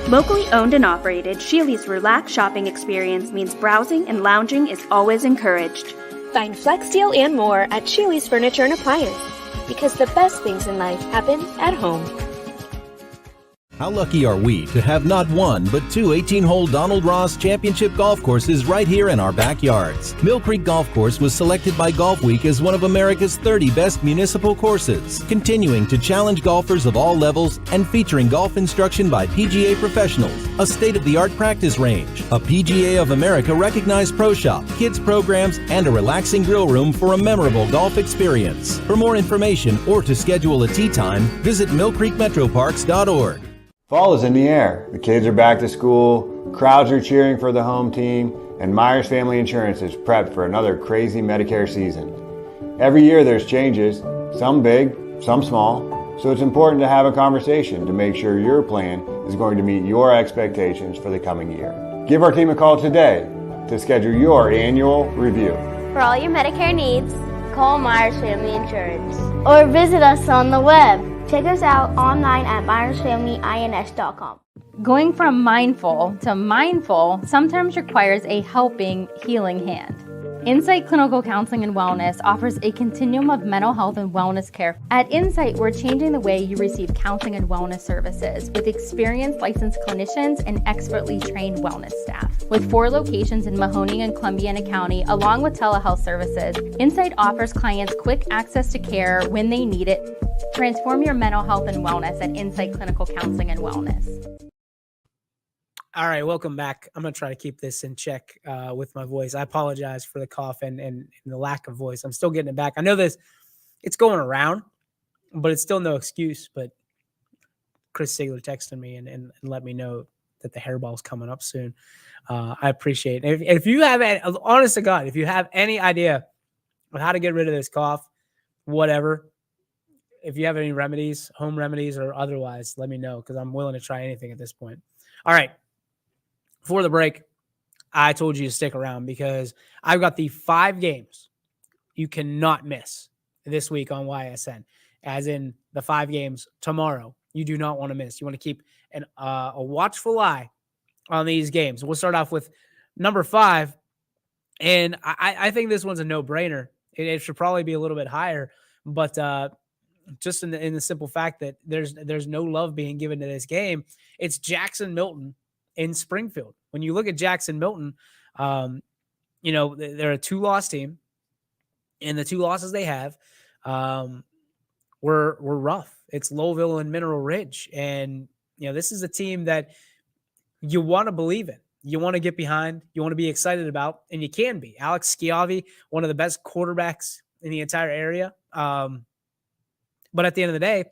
Locally owned and operated, Sheely's relaxed shopping experience means browsing and lounging is always encouraged. Find Flex Deal and more at Sheely's Furniture and Appliance, because the best things in life happen at home. How lucky are we to have not one, but two 18-hole Donald Ross Championship golf courses right here in our backyards. Mill Creek Golf Course was selected by Golf Week as one of America's 30 best municipal courses, continuing to challenge golfers of all levels and featuring golf instruction by PGA professionals, a state-of-the-art practice range, a PGA of America recognized pro shop, kids programs, and a relaxing grill room for a memorable golf experience. For more information or to schedule a tee time, visit millcreekmetroparks.org. Fall is in the air. The kids are back to school, crowds are cheering for the home team, and Myers Family Insurance is prepped for another crazy Medicare season. Every year there's changes, some big, some small, so it's important to have a conversation to make sure your plan is going to meet your expectations for the coming year. Give our team a call today to schedule your annual review. For all your Medicare needs, call Myers Family Insurance or visit us on the web. Check us out online at myersfamilyins.com. Going from mindful to mindful sometimes requires a helping, healing hand. Insight Clinical Counseling and Wellness offers a continuum of mental health and wellness care. At Insight, we're changing the way you receive counseling and wellness services with experienced licensed clinicians and expertly trained wellness staff. With 4 locations in Mahoning and Columbiana County, along with telehealth services, Insight offers clients quick access to care when they need it. Transform your mental health and wellness at Insight Clinical Counseling and Wellness. All right, welcome back. I'm going to try to keep this in check with my voice. I apologize for the cough and the lack of voice. I'm still getting it back. I know it's going around, but it's still no excuse. But Chris Sigler texted me and let me know that the hairball's coming up soon. I appreciate it. If you have, honest to God, if you have any idea on how to get rid of this cough, whatever, if you have any remedies, home remedies or otherwise, let me know because I'm willing to try anything at this point. All right. Before the break, I told you to stick around because I've got the 5 games you cannot miss this week on YSN, as in the 5 games tomorrow you do not want to miss. You want to keep a watchful eye on these games. We'll start off with number 5, and I think this one's a no-brainer. It should probably be a little bit higher, but just in the simple fact that there's no love being given to this game, it's Jackson Milton in Springfield. When you look at Jackson Milton, they're a 2-loss team, and the 2 losses they have were rough. It's Lowville and Mineral Ridge, and this is a team that you want to believe in, you want to get behind, you want to be excited about, and you can be. Alex Schiavi, one of the best quarterbacks in the entire area. But at the end of the day,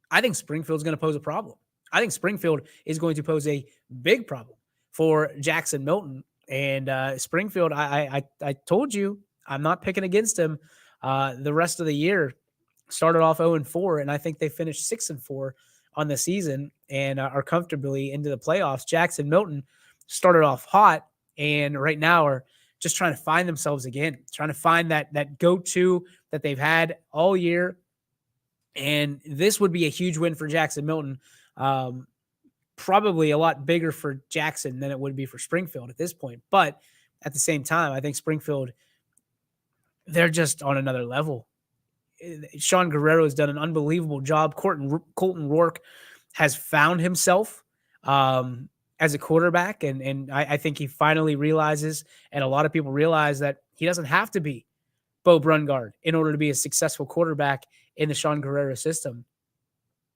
I think Springfield's going to pose a problem. I think Springfield is going to pose a big problem for Jackson Milton. And Springfield, I told you, I'm not picking against him. The rest of the year started off 0-4, and I think they finished 6-4 on the season and are comfortably into the playoffs. Jackson Milton started off hot and right now are just trying to find themselves again, trying to find that go-to that they've had all year. And this would be a huge win for Jackson Milton. Probably a lot bigger for Jackson than it would be for Springfield at this point. But at the same time, I think Springfield, they're just on another level. Sean Guerrero has done an unbelievable job. Colton Rourke has found himself at as a quarterback. And I think he finally realizes, and a lot of people realize, that he doesn't have to be Bo Brungard in order to be a successful quarterback in the Sean Guerrero system.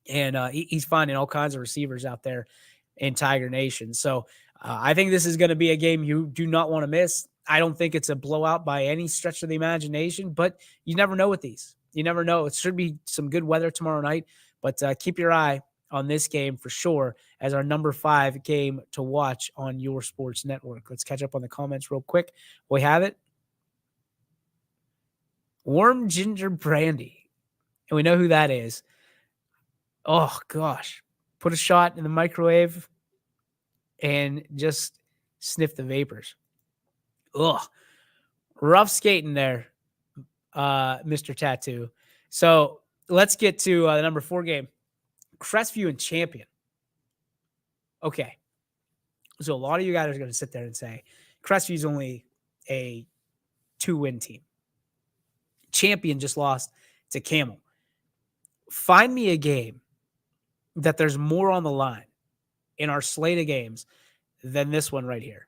And he's finding all kinds of receivers out there in Tiger Nation. So I think this is going to be a game you do not want to miss. I don't think it's a blowout by any stretch of the imagination, but you never know with these. You never know. It should be some good weather tomorrow night, but keep your eye on this game for sure as our number 5 game to watch on your sports network. Let's catch up on the comments real quick. We have it. Warm ginger brandy. And we know who that is. Oh, gosh. Put a shot in the microwave and just sniff the vapors. Ugh. Rough skating there, Mr. Tattoo. So let's get to the number 4 game. Crestview and Champion. Okay. So a lot of you guys are going to sit there and say, Crestview's only a 2-win team. Champion just lost to Camel. Find me a game that there's more on the line in our slate of games than this one right here.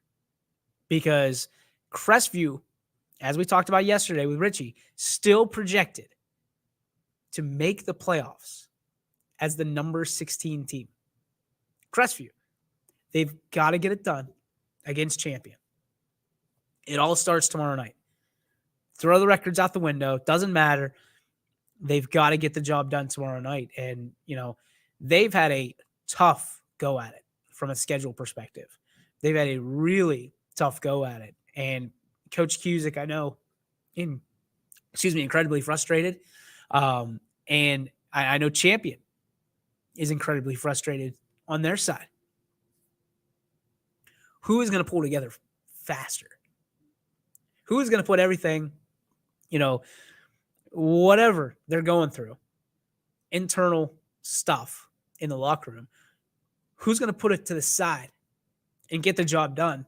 Because Crestview, as we talked about yesterday with Richie, still projected to make the playoffs as the number 16 team. Crestview, they've got to get it done against Champion. It all starts tomorrow night. Throw the records out the window. Doesn't matter. They've got to get the job done tomorrow night. And, you know, they've had a tough go at it from a schedule perspective. They've had a really tough go at it. And Coach Cusick, I know, incredibly frustrated. And I know Champion is incredibly frustrated on their side. Who is going to pull together faster? Who is going to put everything, you know, whatever they're going through, internal stuff in the locker room, who's going to put it to the side and get the job done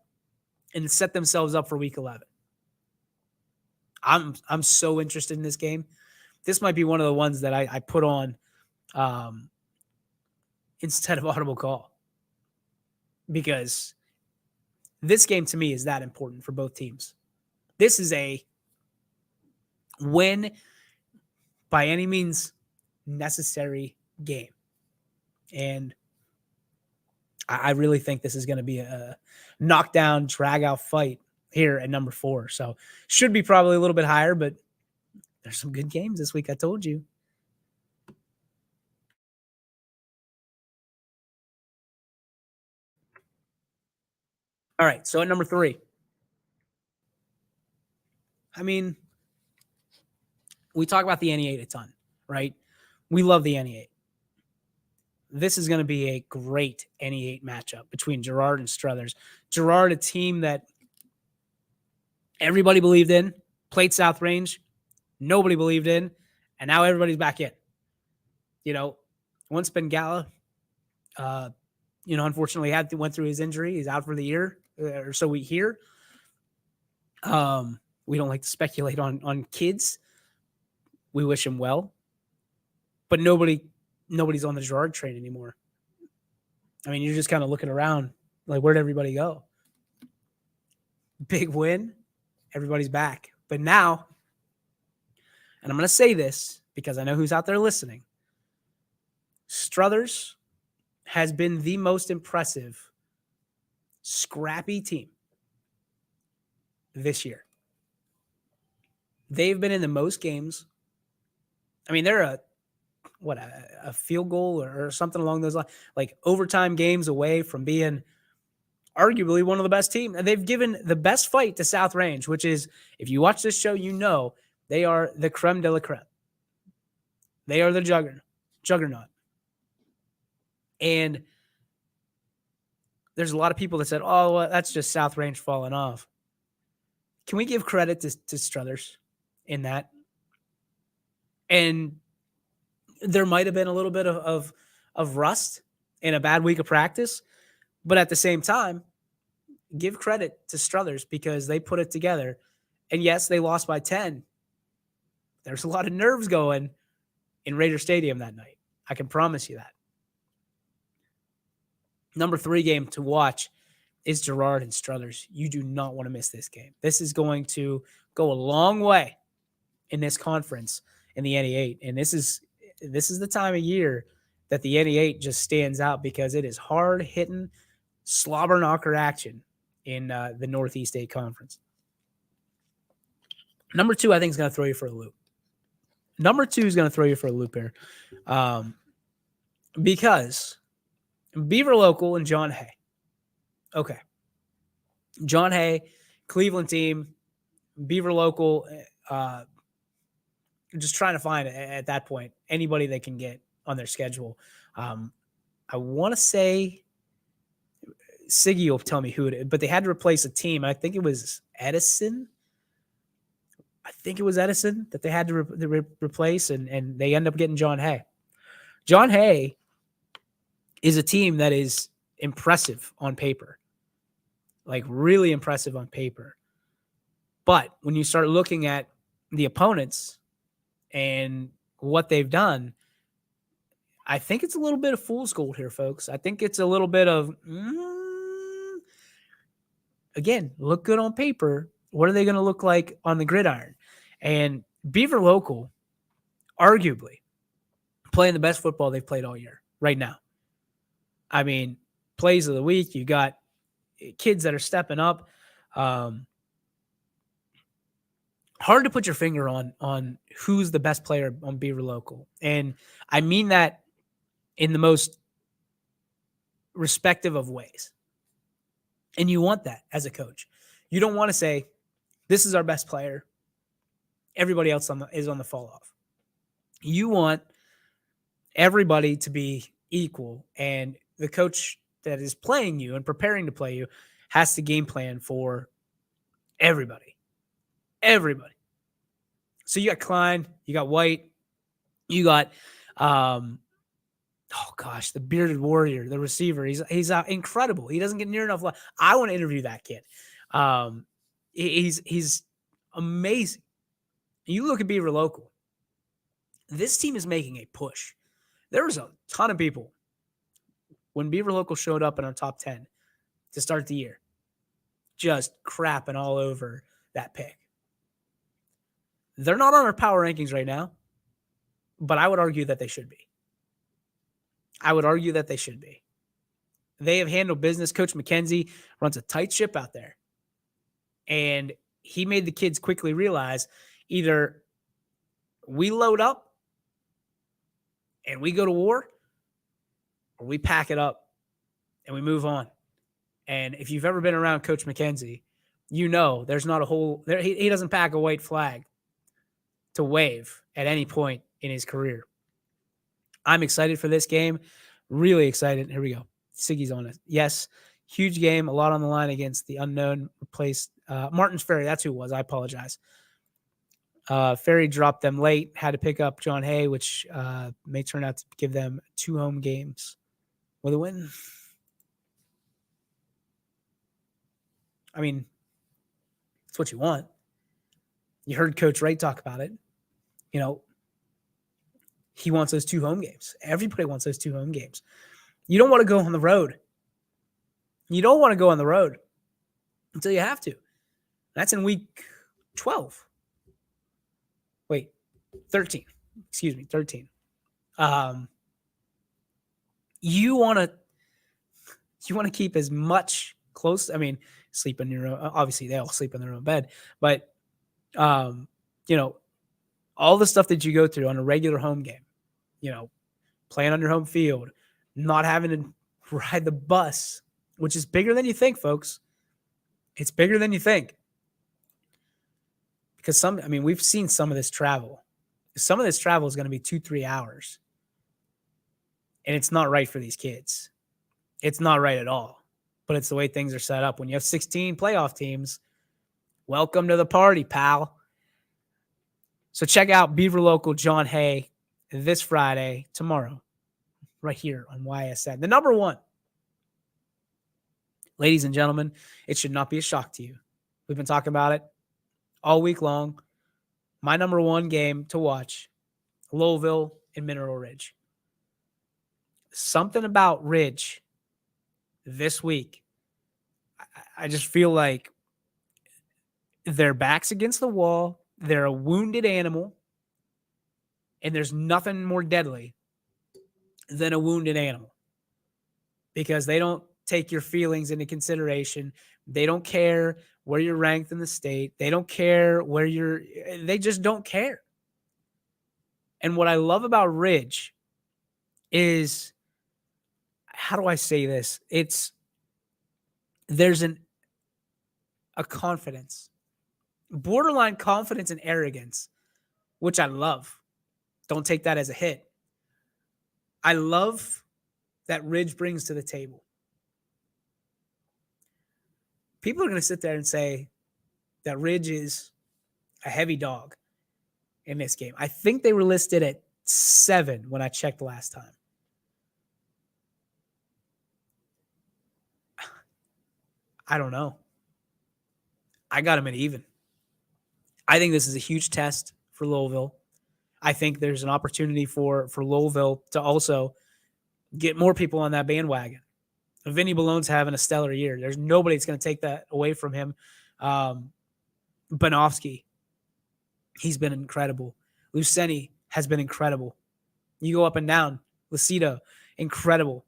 and set themselves up for week 11? I'm so interested in this game. This might be one of the ones that I put on instead of Audible Call, because this game to me is that important for both teams. This is a win by any means necessary game. And I really think this is going to be a knockdown, drag-out fight here at number 4. So should be probably a little bit higher, but there's some good games this week, I told you. All right, so at number 3. I mean, we talk about the NE8 a ton, right? We love the NE8. This is going to be a great NE8 matchup between Girard and Struthers. Girard, a team that everybody believed in, played South Range, nobody believed in, and now everybody's back in. You know, once Bengala, unfortunately went through his injury. He's out for the year, or so we hear. We don't like to speculate on kids. We wish him well. But nobody's on the Girard train anymore. I mean, you're just kind of looking around, like, where'd everybody go? Big win. Everybody's back. But now, and I'm going to say this because I know who's out there listening, Struthers has been the most impressive, scrappy team this year. They've been in the most games. I mean, they're a field goal or something along those lines, like overtime games away from being arguably one of the best teams. And they've given the best fight to South Range, which is, if you watch this show, you know they are the creme de la creme. They are the juggernaut. And there's a lot of people that said, oh, well, that's just South Range falling off. Can we give credit to Struthers in that? And there might have been a little bit of rust in a bad week of practice, but at the same time, give credit to Struthers because they put it together. And yes, they lost by 10. There's a lot of nerves going in Raider Stadium that night. I can promise you that. Number 3 game to watch is Girard and Struthers. You do not want to miss this game. This is going to go a long way in this conference in the NE8. And this is the time of year that the NE8 just stands out because it is hard-hitting, slobber knocker action in the Northeast 8 Conference. Number 2, I think, is going to throw you for a loop. Number 2 is going to throw you for a loop here because Beaver Local and John Hay. Okay. John Hay, Cleveland team, Beaver Local, just trying to find at that point anybody they can get on their schedule. I want to say Siggy will tell me who it is, but they had to replace a team. I think it was Edison. That they had to replace, and they end up getting John Hay. John Hay is a team that is impressive on paper, like really impressive on paper. But when you start looking at the opponents and what they've done, I think it's a little bit of fool's gold here, folks. I think it's a little bit of, again, look good on paper. What are they going to look like on the gridiron? And Beaver Local, arguably, playing the best football they've played all year right now. I mean, plays of the week, you got kids that are stepping up. Hard to put your finger on who's the best player on Beaver Local. And I mean that in the most respective of ways. And you want that as a coach. You don't want to say, this is our best player, everybody else is on the fall off. You want everybody to be equal, and the coach that is playing you and preparing to play you has to game plan for everybody. Everybody. So you got Klein, you got White, you got the bearded warrior, the receiver. He's incredible. He doesn't get near enough. I want to interview that kid. He's amazing. You look at Beaver Local. This team is making a push. There was a ton of people when Beaver Local showed up in our top 10 to start the year, just crapping all over that pick. They're not on our power rankings right now, but I would argue that they should be. They have handled business. Coach McKenzie runs a tight ship out there. And he made the kids quickly realize either we load up and we go to war, or we pack it up and we move on. And if you've ever been around Coach McKenzie, you know there's not a whole – he doesn't pack a white flag to wave at any point in his career. I'm excited for this game. Really excited. Here we go. Siggy's on it. Yes, huge game. A lot on the line against the unknown. Replaced Martin's Ferry. That's who it was. I apologize. Ferry dropped them late. Had to pick up John Hay, which may turn out to give them 2 home games with a win. I mean, it's what you want. You heard Coach Wright talk about it. You know, he wants those 2 home games. Everybody wants those 2 home games. You don't want to go on the road. You don't want to go on the road until you have to. That's in week 12. Wait, 13. Excuse me, 13. You want to keep as much close. I mean, sleep in your own. Obviously, they all sleep in their own bed, but you know, all the stuff that you go through on a regular home game. You know, playing on your home field, not having to ride the bus, which is bigger than you think, folks. It's bigger than you think. Because we've seen some of this travel. Some of this travel is going to be 2-3 hours. And it's not right for these kids. It's not right at all. But it's the way things are set up. When you have 16 playoff teams, welcome to the party, pal. So check out Beaver Local John Hay this Friday, tomorrow, right here on YSN. The number 1. Ladies and gentlemen, it should not be a shock to you. We've been talking about it all week long. My number 1 game to watch, Lowville and Mineral Ridge. Something about Ridge this week, I just feel like their back's against the wall. They're a wounded animal. And there's nothing more deadly than a wounded animal, because they don't take your feelings into consideration. They don't care where you're ranked in the state. They don't care they just don't care. And what I love about Ridge is, how do I say this? There's a confidence, borderline confidence and arrogance, which I love. Don't take that as a hit. I love that Ridge brings to the table. People are going to sit there and say that Ridge is a heavy dog in this game. I think they were listed at 7 when I checked last time. I don't know. I got him at even. I think this is a huge test for Louisville. I think there's an opportunity for Louisville to also get more people on that bandwagon. Vinny Ballone's having a stellar year. There's nobody that's going to take that away from him. Banovsky, he's been incredible. Luceni has been incredible. You go up and down. Lucido, incredible.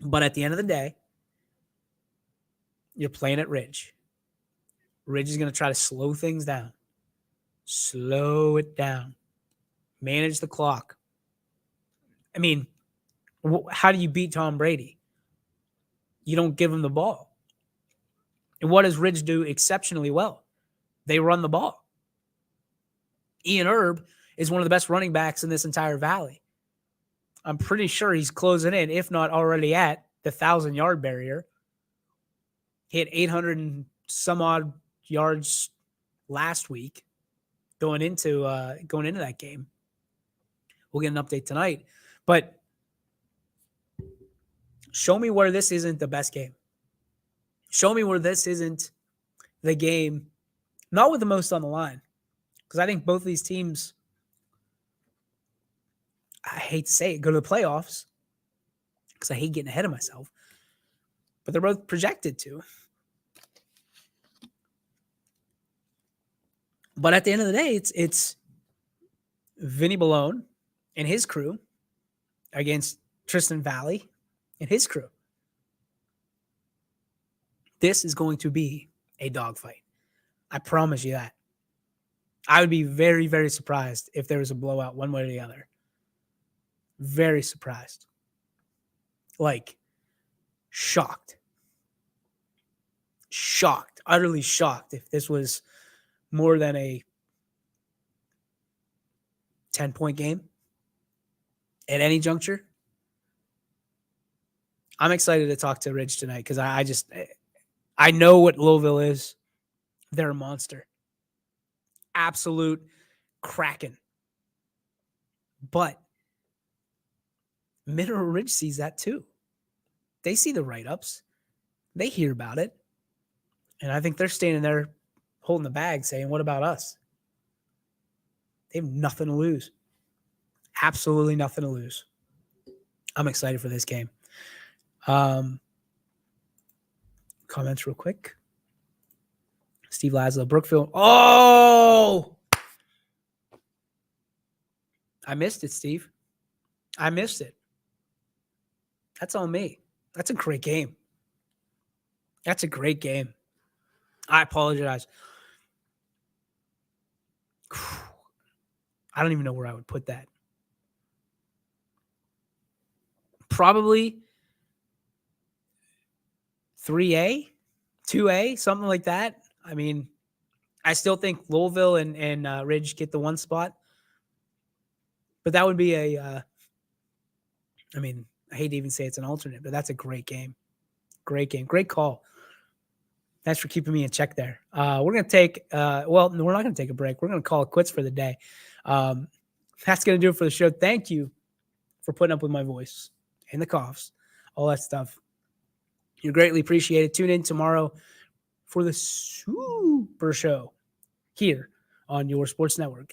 But at the end of the day, you're playing at Ridge. Ridge is going to try to slow things down. Slow it down. Manage the clock. I mean, how do you beat Tom Brady? You don't give him the ball. And what does Ridge do exceptionally well? They run the ball. Ian Erb is one of the best running backs in this entire valley. I'm pretty sure he's closing in, if not already at the 1,000-yard barrier. He had 800 and some odd yards last week going into that game. We'll get an update tonight. But show me where this isn't the best game. Show me where this isn't the game, not with the most on the line. Because I think both of these teams, I hate to say it, go to the playoffs. Because I hate getting ahead of myself. But they're both projected to. But at the end of the day, it's Vinny Ballone and his crew against Tristan Valley and his crew. This is going to be a dogfight. I promise you that. I would be very, very surprised if there was a blowout one way or the other. Very surprised. Like, shocked. Shocked. Utterly shocked if this was more than a 10-point game at any juncture. I'm excited to talk to Ridge tonight because I know what Louisville is. They're a monster. Absolute kraken. But Mineral Ridge sees that too. They see the write-ups. They hear about it. And I think they're standing there holding the bag saying, what about us? They have nothing to lose. Absolutely nothing to lose. I'm excited for this game. Comments real quick. Steve Laszlo, Brookfield. Oh! I missed it, Steve. I missed it. That's on me. That's a great game. That's a great game. I apologize. I don't even know where I would put that. Probably 3A, 2A, something like that. I mean, I still think Louisville and Ridge get the one spot. But that would be I hate to even say it's an alternate, but that's a great game. Great game. Great call. Thanks for keeping me in check there. We're going to take, we're not going to take a break. We're going to call it quits for the day. That's going to do it for the show. Thank you for putting up with my voice and the coughs, all that stuff. You're greatly appreciated. Tune in tomorrow for the Super Show here on your sports network.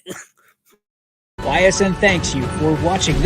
YSN thanks you for watching.